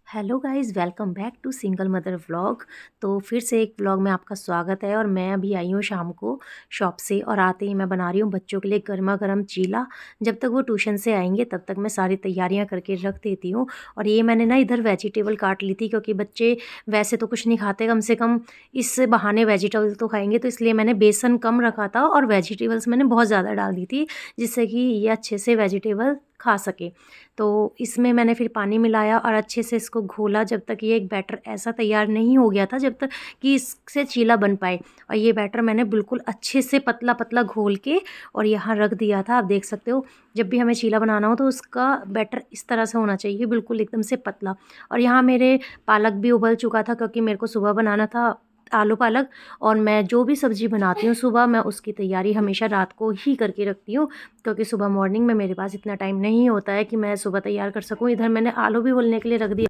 Hello guys, welcome back to single mother vlog. तो फिर से एक व्लॉग में आपका स्वागत है। और मैं अभी आई हूँ शाम को शॉप से, और आते ही मैं बना रही हूँ बच्चों के लिए गर्मा गर्म चीला। जब तक वो ट्यूशन से आएंगे तब तक मैं सारी तैयारियां करके रख देती हूँ। और ये मैंने ना इधर वेजिटेबल काट ली थी, क्योंकि बच्चे वैसे तो कुछ नहीं खाते, कम से कम इस बहाने वेजिटेबल तो खाएंगे। तो इसलिए मैंने बेसन कम रखा था और वेजिटेबल्स मैंने बहुत ज़्यादा डाल दी थी, जिससे कि ये अच्छे से वेजिटेबल खा सके। तो इसमें मैंने फिर पानी मिलाया और अच्छे से इसको घोला, जब तक ये एक बैटर ऐसा तैयार नहीं हो गया था जब तक कि इससे चीला बन पाए। और ये बैटर मैंने बिल्कुल अच्छे से पतला पतला घोल के और यहाँ रख दिया था। आप देख सकते हो, जब भी हमें चीला बनाना हो तो उसका बैटर इस तरह से होना चाहिए, बिल्कुल एकदम से पतला। और यहाँ मेरे पालक भी उबल चुका था, क्योंकि मेरे को सुबह बनाना था आलू पालक। और मैं जो भी सब्ज़ी बनाती हूँ सुबह, मैं उसकी तैयारी हमेशा रात को ही करके रखती हूँ, क्योंकि सुबह मॉर्निंग में मेरे पास इतना टाइम नहीं होता है कि मैं सुबह तैयार कर सकूँ। इधर मैंने आलू भी उबलने के लिए रख दिया,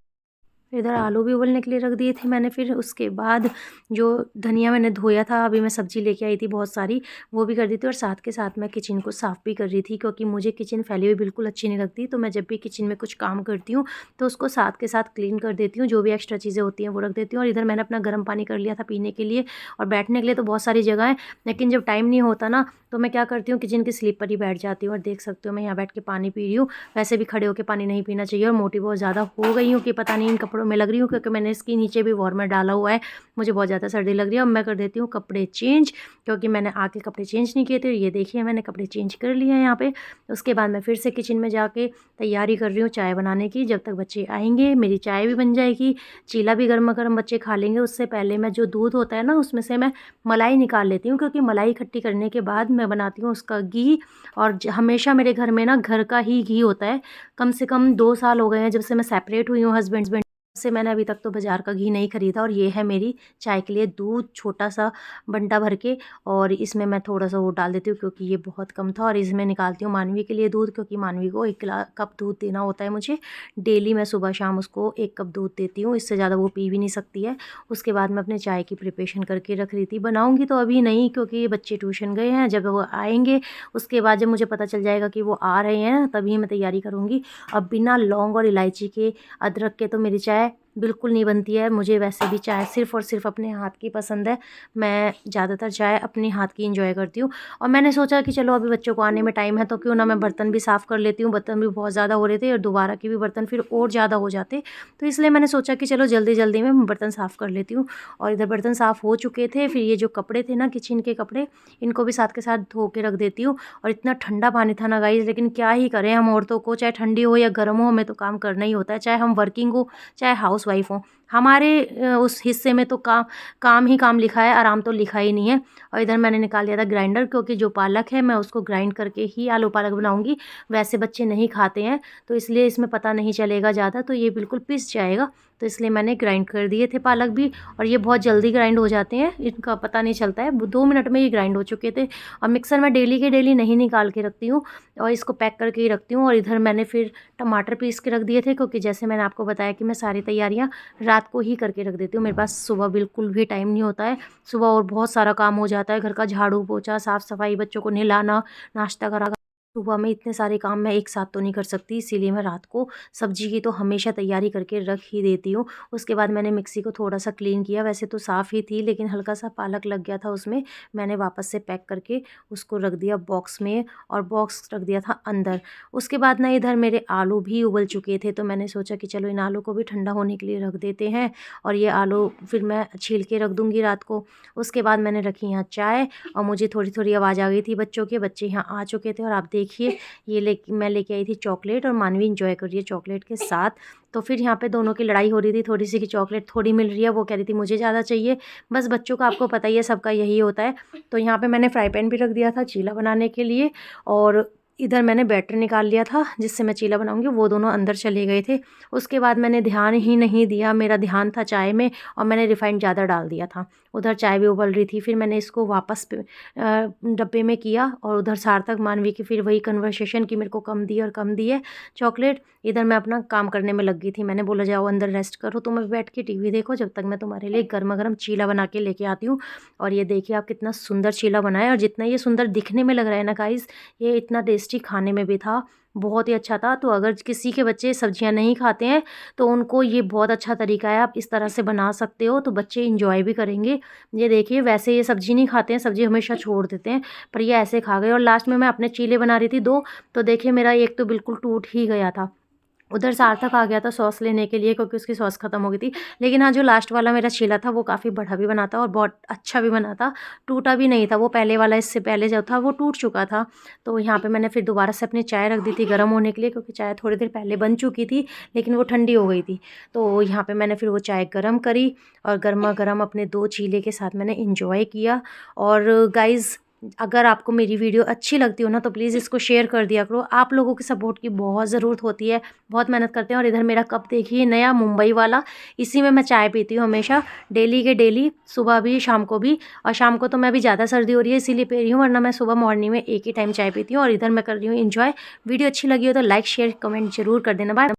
इधर आलू भी उबलने के लिए रख दिए थे मैंने। फिर उसके बाद जो धनिया मैंने धोया था, अभी मैं सब्ज़ी लेके आई थी बहुत सारी, वो भी कर दी थी। और साथ के साथ मैं किचन को साफ़ भी कर रही थी, क्योंकि मुझे किचन फैली हुई बिल्कुल अच्छी नहीं लगती। तो मैं जब भी किचन में कुछ काम करती हूँ तो उसको साथ के साथ क्लीन कर देती हूँ, जो भी एक्स्ट्रा चीज़ें होती हैं वो रख देती हूँ। और इधर मैंने अपना गर्म पानी कर लिया था पीने के लिए, और बैठने के लिए तो बहुत सारी जगह है, लेकिन जब टाइम नहीं होता ना, तो मैं क्या करती हूँ, किचन की स्लीप पर ही बैठ जाती हूँ। और देख सकते हो मैं यहाँ बैठ के पानी पी रही हूँ। वैसे भी खड़े होकर पानी नहीं पीना चाहिए, और मोटी बहुत ज़्यादा हो गई हूँ कि पता नहीं इन कपड़ों में लग रही हूँ, क्योंकि मैंने इसके नीचे भी वार्मर डाला हुआ है। मुझे बहुत ज़्यादा सर्दी लग रही है, और मैं कर देती हूँ कपड़े चेंज, क्योंकि मैंने आके कपड़े चेंज नहीं किए थे। ये देखिए मैंने कपड़े चेंज कर लिए हैं यहाँ पे। उसके बाद मैं फिर से किचन में जाके तैयारी कर रही हूँ चाय बनाने की। जब तक बच्चे आएंगे मेरी चाय भी बन जाएगी, चीला भी गर्मा गर्म बच्चे खा लेंगे। उससे पहले मैं जो दूध होता है ना, उसमें से मैं मलाई निकाल लेती हूँ, क्योंकि मलाई इकट्ठी करने के बाद मैं बनाती हूँ उसका घी। और हमेशा मेरे घर में ना घर का ही घी होता है। कम से कम 2 साल हो गए हैं जब से मैं सेपरेट हुई हूँ हस्बैंड से, मैंने अभी तक तो बाज़ार का घी नहीं खरीदा। और ये है मेरी चाय के लिए दूध, छोटा सा बंटा भर के। और इसमें मैं थोड़ा सा वो डाल देती हूँ, क्योंकि ये बहुत कम था। और इसमें निकालती हूँ मानवी के लिए दूध, क्योंकि मानवी को 1 कप दूध देना होता है मुझे डेली। मैं सुबह शाम उसको 1 कप दूध देती हूँ, इससे ज़्यादा वो पी भी नहीं सकती है। उसके बाद मैं अपने चाय की प्रिपरेशन करके रख रही थी। बनाऊँगी तो अभी नहीं, क्योंकि ये बच्चे ट्यूशन गए हैं। जब वो आएंगे उसके बाद, जब मुझे पता चल जाएगा कि वो आ रहे हैं, तभी मैं तैयारी करूँगी। अब बिना लौंग और इलायची के, अदरक के तो मेरी चाय बिल्कुल नहीं बनती है। मुझे वैसे भी चाय सिर्फ़ और सिर्फ अपने हाथ की पसंद है। मैं ज़्यादातर चाय अपने हाथ की एंजॉय करती हूँ। और मैंने सोचा कि चलो अभी बच्चों को आने में टाइम है, तो क्यों ना मैं बर्तन भी साफ़ कर लेती हूँ। बर्तन भी बहुत ज़्यादा हो रहे थे, और दोबारा के भी बर्तन फिर और ज़्यादा हो जाते। तो इसलिए मैंने सोचा कि चलो जल्दी जल्दी में बर्तन साफ़ कर लेती हूँ। और इधर बर्तन साफ़ हो चुके थे। फिर ये जो कपड़े थे ना, किचन के कपड़े, इनको भी साथ के साथ धो के रख देती हूँ। और इतना ठंडा पानी था ना गाइस, लेकिन क्या ही करें, हम औरतों को चाहे ठंडी हो या गर्म हो, हमें तो काम करना ही होता है। चाहे हम वर्किंग हो, चाहे हाउस वाइफ हो, हमारे उस हिस्से में तो काम काम ही काम लिखा है, आराम तो लिखा ही नहीं है। और इधर मैंने निकाल लिया था ग्राइंडर, क्योंकि जो पालक है मैं उसको ग्राइंड करके ही आलू पालक बनाऊंगी। वैसे बच्चे नहीं खाते हैं, तो इसलिए इसमें पता नहीं चलेगा ज़्यादा, तो ये बिल्कुल पिस जाएगा। तो इसलिए मैंने ग्राइंड कर दिए थे पालक भी। और ये बहुत जल्दी ग्राइंड हो जाते हैं, इनका पता नहीं चलता है, 2 मिनट में ये ग्राइंड हो चुके थे। और मिक्सर में डेली के डेली नहीं निकाल के रखती हूँ, और इसको पैक करके ही रखती हूँ। और इधर मैंने फिर टमाटर पीस के रख दिए थे, क्योंकि जैसे मैंने आपको बताया कि मैं सारी तैयारियाँ रात को ही करके रख देती हूँ। मेरे पास सुबह बिल्कुल भी टाइम नहीं होता है। सुबह और बहुत सारा काम हो जाता है, घर का झाड़ू पोछा, साफ़ सफाई, बच्चों को नहलाना, नाश्ता करा। सुबह में इतने सारे काम मैं एक साथ तो नहीं कर सकती, इसीलिए मैं रात को सब्जी की तो हमेशा तैयारी करके रख ही देती हूँ। उसके बाद मैंने मिक्सी को थोड़ा सा क्लीन किया, वैसे तो साफ़ ही थी, लेकिन हल्का सा पालक लग गया था उसमें। मैंने वापस से पैक करके उसको रख दिया बॉक्स में, और बॉक्स रख दिया था अंदर। उसके बाद ना इधर मेरे आलू भी उबल चुके थे, तो मैंने सोचा कि चलो इन आलू को भी ठंडा होने के लिए रख देते हैं। और ये आलू फिर मैं छील के रख दूँगी रात को। उसके बाद मैंने रखी यहाँ चाय, और मुझे थोड़ी थोड़ी आवाज़ आ गई थी बच्चों के, बच्चे यहाँ आ चुके थे। और आप देखिए, मैं लेके आई थी चॉकलेट, और मानवी इंजॉय कर रही है चॉकलेट के साथ। तो फिर यहाँ पे दोनों की लड़ाई हो रही थी थोड़ी सी, कि चॉकलेट थोड़ी मिल रही है, वो कह रही थी मुझे ज़्यादा चाहिए। बस बच्चों का आपको पता ही है, सबका यही होता है। तो यहाँ पे मैंने फ्राई पैन भी रख दिया था चीला बनाने के लिए, और इधर मैंने बैटर निकाल लिया था जिससे मैं चीला बनाऊंगी। वो दोनों अंदर चले गए थे। उसके बाद मैंने ध्यान ही नहीं दिया, मेरा ध्यान था चाय में, और मैंने रिफाइंड ज़्यादा डाल दिया था। उधर चाय भी उबल रही थी, फिर मैंने इसको वापस डब्बे में किया। और उधर सार्थक मानवी की फिर वही कन्वर्सेशन कि मेरे को कम दी और कम दी है चॉकलेट। इधर मैं अपना काम करने में लग गई थी। मैंने बोला जाओ अंदर रेस्ट करो, तुम अभी बैठ के टीवी देखो, जब तक मैं तुम्हारे लिए गर्मा गर्म चीला बना के लेके आती हूँ। और ये देखिए आप, कितना सुंदर चीला बना है। और जितना ये सुंदर दिखने में लग रहा है ना गाइस, ये इतना टेस्टी टेस्टी खाने में भी था, बहुत ही अच्छा था। तो अगर किसी के बच्चे सब्जियां नहीं खाते हैं तो उनको ये बहुत अच्छा तरीका है, आप इस तरह से बना सकते हो तो बच्चे इंजॉय भी करेंगे। ये देखिए, वैसे ये सब्ज़ी नहीं खाते हैं, सब्ज़ी हमेशा छोड़ देते हैं, पर ये ऐसे खा गए। और लास्ट में मैं अपने चीले बना रही थी 2, तो देखिए मेरा एक तो बिल्कुल टूट ही गया था। उधर सार्थक आ गया था सॉस लेने के लिए क्योंकि उसकी सॉस ख़त्म हो गई थी। लेकिन हाँ, जो लास्ट वाला मेरा चीला था वो काफ़ी बड़ा भी बना था और बहुत अच्छा भी बना था, टूटा भी नहीं था। वो पहले वाला, इससे पहले जो था वो टूट चुका था। तो यहाँ पे मैंने फिर दोबारा से अपनी चाय रख दी थी गर्म होने के लिए, क्योंकि चाय थोड़ी देर पहले बन चुकी थी लेकिन वो ठंडी हो गई थी। तो यहाँ पे मैंने फिर वो चाय गर्म करी और गरमा-गरम अपने 2 चीले के साथ मैंने एन्जॉय किया। और गाइज़, अगर आपको मेरी वीडियो अच्छी लगती हो ना तो प्लीज़ इसको शेयर कर दिया करो। आप लोगों की सपोर्ट की बहुत ज़रूरत होती है, बहुत मेहनत करते हैं। और इधर मेरा कप देखिए, नया मुंबई वाला, इसी में मैं चाय पीती हूँ हमेशा, डेली के डेली, सुबह भी शाम को भी। और शाम को तो मैं अभी ज़्यादा सर्दी हो रही है इसीलिए पी रही हूँ, वरना मैं सुबह मॉर्निंग में एक ही टाइम चाय पीती हूँ। और इधर मैं कर रही हूँ एन्जॉय। वीडियो अच्छी लगी हो तो लाइक शेयर कमेंट ज़रूर कर देना। बाय।